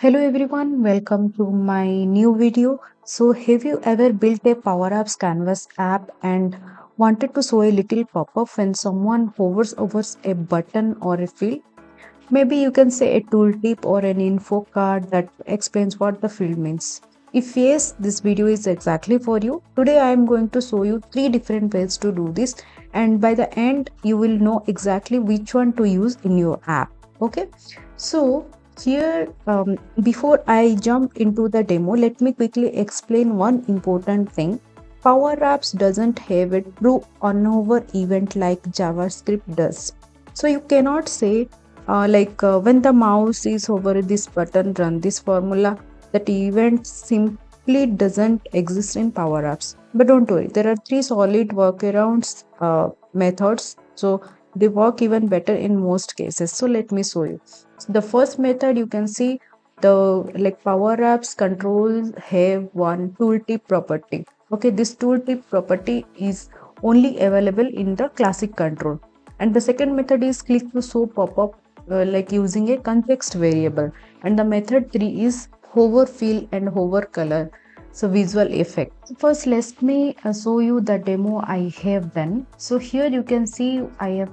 Hello everyone, welcome to my new video. So have you ever built a PowerApps Canvas app and wanted to show a little pop-up when someone hovers over a button or a field? Maybe you can say a tooltip or an info card that explains what the field means. If yes, this video is exactly for you. Today I am going to show you 3 different ways to do this, and by the end you will know exactly which one to use in your app. Okay, so here before I jump into the demo, let me quickly explain one important thing. Power Apps doesn't have a true on-over event like JavaScript does. So you cannot say when the mouse is over this button, run this formula. That event simply doesn't exist in Power Apps. But don't worry, there are 3 solid workarounds methods. So they work even better in most cases. So let me show you. So the first method, you can see the Power Apps controls have one tooltip property. Okay, this tooltip property is only available in the classic control. And the second method is click to show pop-up using a context variable. And the method 3 is HoverFill and HoverColor, so visual effect. First let me show you the demo I have done. So here you can see I have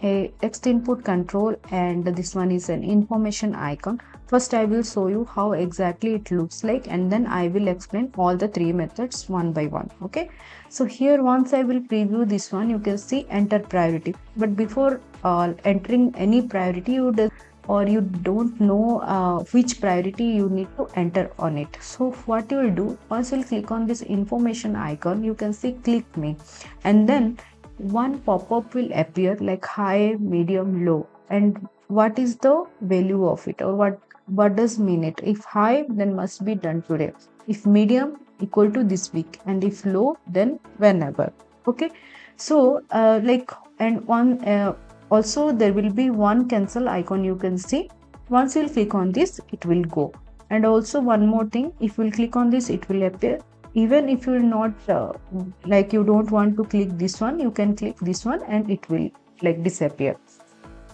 a text input control, and this one is an information icon. First I will show you how exactly it looks like, and then I will explain all the 3 methods one by one. Okay, so here once I will preview this one, you can see enter priority. But before entering any priority, you don't know which priority you need to enter on it. So what you will do, once you'll click on this information icon, you can see click me, and then one pop-up will appear like high, medium, low, and what is the value of it, or what does mean it. If high, then must be done today. If medium, equal to this week, and if low, then whenever. Okay, so and one also there will be one cancel icon, you can see. Once you'll click on this, it will go. And also one more thing, if you'll click on this, it will appear. Even if you will not you don't want to click this one, you can click this one and it will disappear.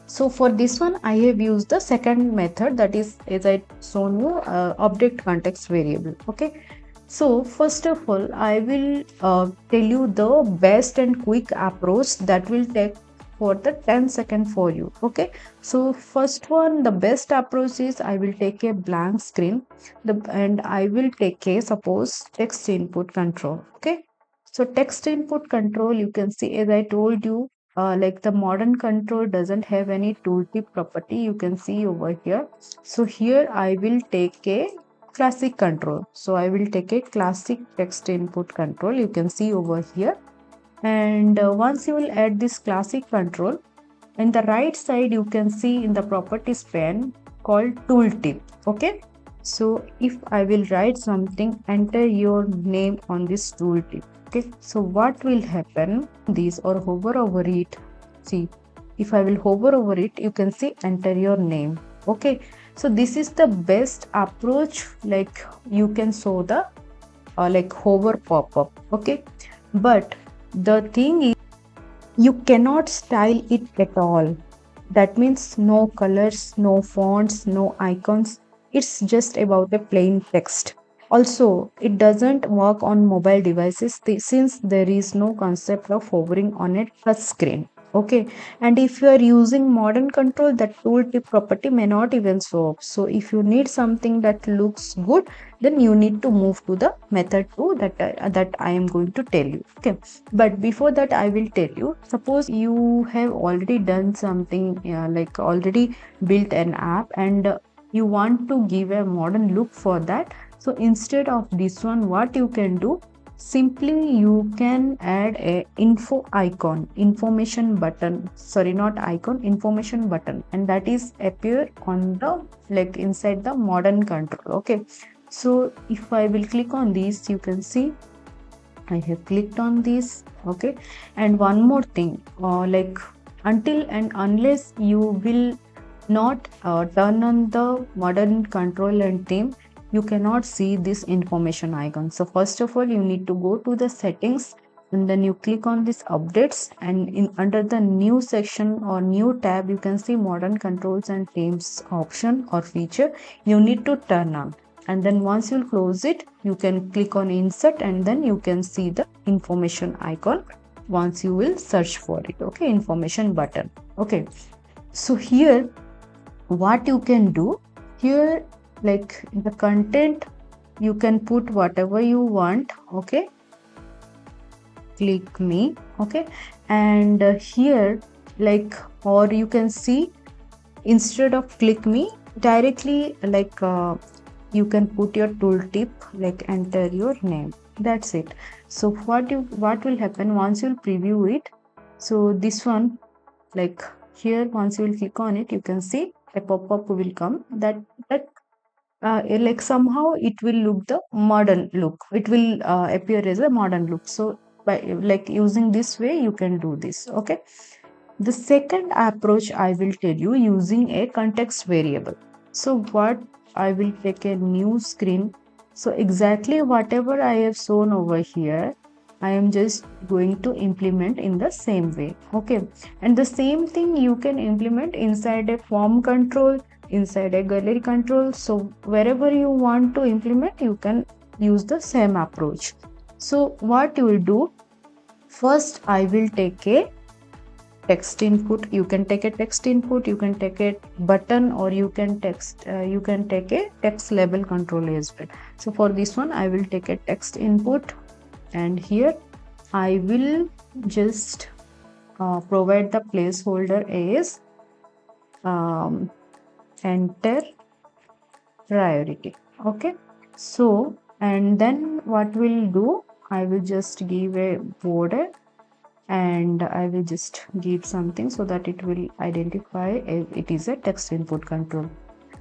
So for this one I have used the second method, that is, as I shown you, object context variable. Okay, so first of all I will tell you the best and quick approach that will take for the 10 seconds for you. Okay, so first one, the best approach is I will take a blank screen and I will take a, suppose, text input control. Okay, so text input control, you can see, as I told you, the modern control doesn't have any tooltip property, you can see over here. So here I will take a classic control. So I will take a classic text input control, you can see over here. And once you will add this classic control, in the right side you can see in the properties pane called tooltip. Okay, so if I will write something, enter your name on this tooltip. Okay, so what will happen, this, or hover over it, see, if I will hover over it, you can see enter your name. Okay, so this is the best approach, you can show the hover pop-up. Okay, but the thing is, you cannot style it at all. That means no colors, no fonts, no icons. It's just about a plain text. Also, it doesn't work on mobile devices since there is no concept of hovering on a touch screen. Okay, and if you are using modern control, that tooltip property may not even show up. So if you need something that looks good, then you need to move to the method 2 that I am going to tell you. Okay, but before that I will tell you, suppose you have already done something already built an app, and you want to give a modern look for that. So instead of this one, what you can do, simply you can add a info icon, information button, sorry, not icon, information button, and that is appear on the inside the modern control. Okay, so if I will click on this, you can see I have clicked on this. Okay, and one more thing, until and unless you will not turn on the modern control and theme, you cannot see this information icon. So first of all, you need to go to the settings and then you click on this updates, and in under the new section or new tab you can see modern controls and themes option or feature you need to turn on. And then once you close it, you can click on insert, and then you can see the information icon once you will search for it. Okay, information button. Okay, so here what you can do here, like in the content you can put whatever you want. Okay, click me. Okay, and here, like, or you can see instead of click me directly, like you can put your tooltip, like enter your name. That's it. So what will happen once you'll preview it? So this one, like here, once you will click on it, you can see a pop-up will come that like somehow it will look the modern look. It will appear as a modern look. So by like using this way you can do this. Okay, the second approach I will tell you using a context variable. So what, I will take a new screen. So exactly whatever I have shown over here, I am just going to implement in the same way. Okay, and the same thing you can implement inside a form control, inside a gallery control. So wherever you want to implement, you can use the same approach. So what you will do, first I will take a text input. You can take a text input, you can take a button, or you can you can take a text label control as well. So for this one I will take a text input, and here I will just provide the placeholder as enter priority. Okay, so and then what we'll do, I will just give a border, and I will just give something so that it will identify it is a text input control.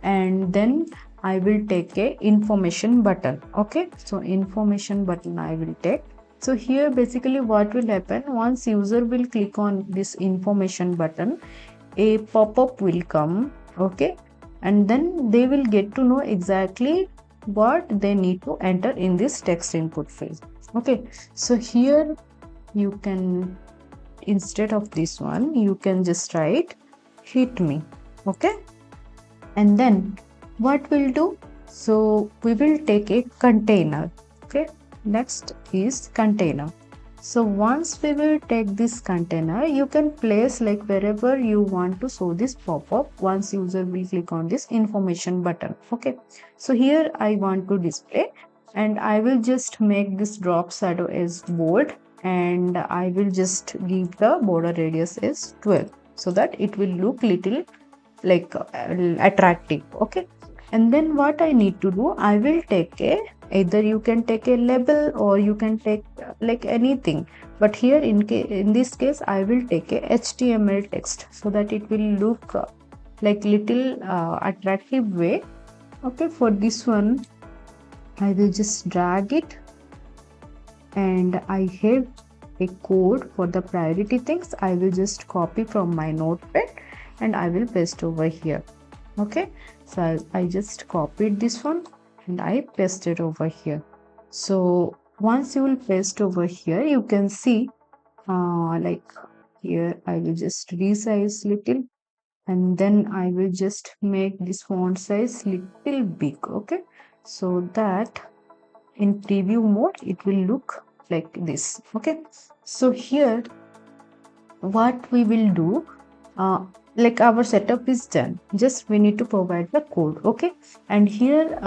And then I will take a information button. Okay, so information button I will take. So here basically what will happen, once user will click on this information button, a pop-up will come. Okay, and then they will get to know exactly what they need to enter in this text input field. Okay, so here you can, instead of this one, you can just write hit me. Okay, and then what we'll do, so we will take a container. Okay, next is container. So once we will take this container, you can place like wherever you want to show this pop-up once user will click on this information button. Okay, so here I want to display, and I will just make this drop shadow as bold, and I will just give the border radius as 12 so that it will look little like attractive. Okay, and then what I need to do, I will take a, either you can take a label or you can take like anything, but here in this case I will take a HTML text so that it will look like little attractive way. Okay, for this one I will just drag it, and I have a code for the priority things. I will just copy from my notepad and I will paste over here. Okay, so I just copied this one and I pasted over here. So once you will paste over here, you can see like here I will just resize little, and then I will just make this font size little big. Okay, so that in preview mode it will look like this. Okay, so here what we will do, like our setup is done, just we need to provide the code. Okay, and here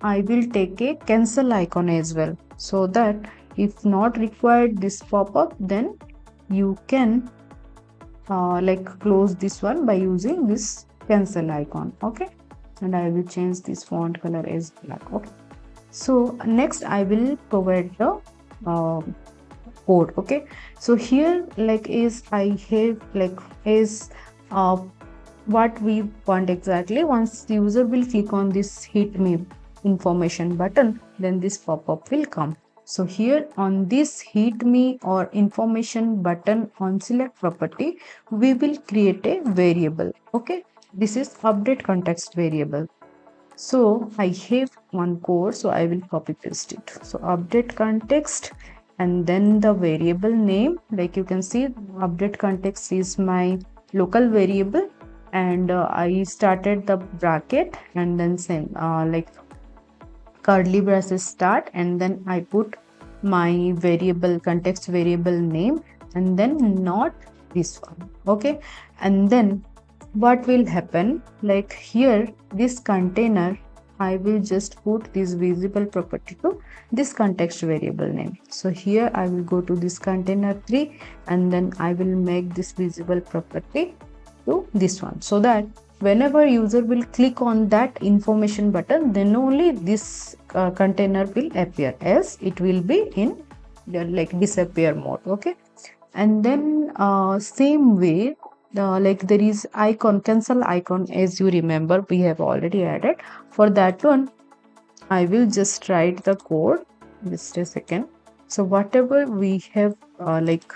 I will take a cancel icon as well, so that if not required this pop-up, then you can like close this one by using this cancel icon. Okay, and I will change this font color as black. Okay, so next I will provide the code. Okay, so here like is I have like is what we want exactly. Once the user will click on this hit me information button, then this pop-up will come. So here on this hit me or information button on select property, we will create a variable. Okay, this is update context variable. So I have one code, so I will copy paste it. So update context, and then the variable name, like you can see update context is my local variable, and I started the bracket and then same like curly braces start, and then I put my variable context variable name, and then not this one. Okay, and then what will happen, like here this container, I will just put this visible property to this context variable name. So here I will go to this container 3, and then I will make this visible property to this one, so that whenever user will click on that information button, then only this container will appear, else it will be in like disappear mode. Okay, and then same way, like there is icon, cancel icon, as you remember we have already added. For that one I will just write the code, just a second. So whatever we have like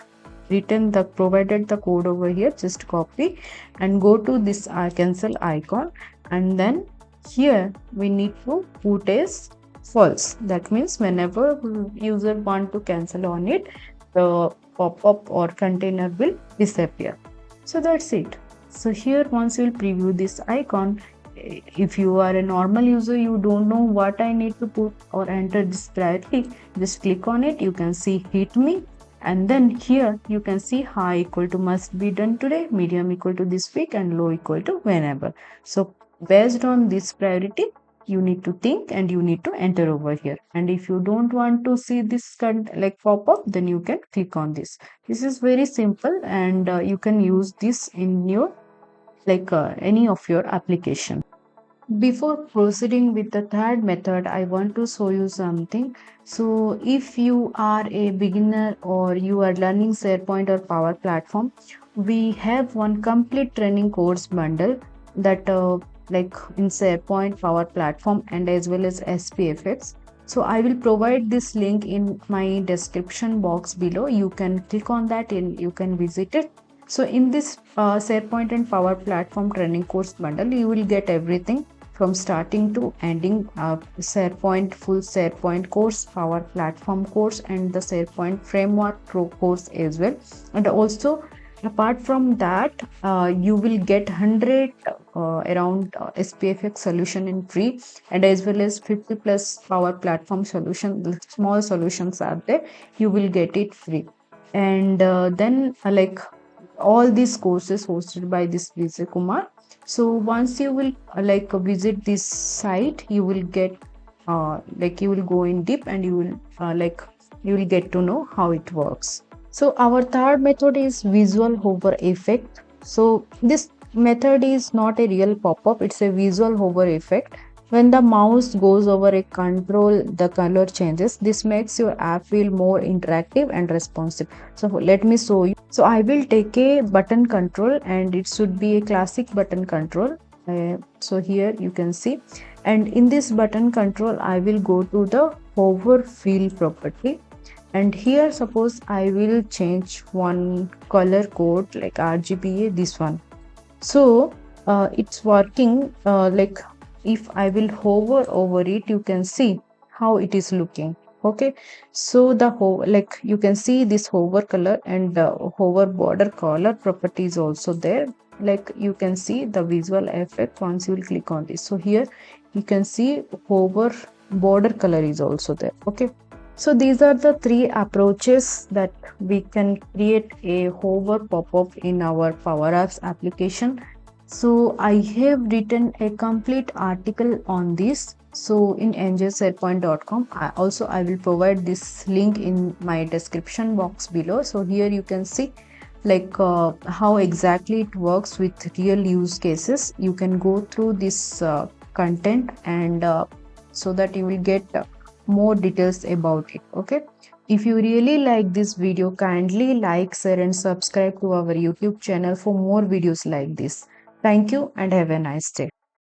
written, the provided the code over here, just copy and go to this cancel icon, and then here we need to put as false. That means whenever user want to cancel on it, the pop-up or container will disappear. So that's it. So here once you will preview this icon, if you are a normal user, you don't know what I need to put or enter this priority, just click on it. You can see hit me, and then here you can see high equal to must be done today, medium equal to this week, and low equal to whenever. So based on this priority, you need to think and you need to enter over here. And if you don't want to see this like pop up, then you can click on this. This is very simple, and you can use this in your like any of your application. Before proceeding with the third method, I want to show you something. So if you are a beginner or you are learning SharePoint or Power Platform, we have one complete training course bundle that like in SharePoint, Power Platform, and as well as SPFX. So I will provide this link in my description box below. You can click on that and you can visit it. So in this SharePoint and Power Platform training course bundle, you will get everything from starting to ending, SharePoint, full SharePoint course, Power Platform course, and the SharePoint Framework Pro course as well. And also, apart from that, you will get 100 around SPFX solution in free, and as well as 50 plus Power Platform solution, the small solutions are there, you will get it free. And then like all these courses hosted by this Vijay Kumar. So once you will like visit this site, you will get like you will go in deep, and you will like you will get to know how it works. So our third method is visual hover effect. So this method is not a real pop-up, it's a visual hover effect. When the mouse goes over a control, the color changes. This makes your app feel more interactive and responsive. So let me show you. So I will take a button control, and it should be a classic button control. So here you can see, and in this button control, I will go to the HoverFill property. And here suppose I will change one color code like RGBA, this one. So it's working like if I will hover over it, you can see how it is looking. Okay, so the like you can see this hover color and hover border color property is also there. Like you can see the visual effect once you will click on this. So here you can see hover border color is also there. Okay, so these are the three approaches that we can create a hover pop-up in our PowerApps application. So I have written a complete article on this. So in njsharepoint.com, I will provide this link in my description box below. So here you can see like how exactly it works with real use cases. You can go through this content, and so that you will get more details about it. Okay, if you really like this video, kindly like, share, and subscribe to our YouTube channel for more videos like this. Thank you and have a nice day.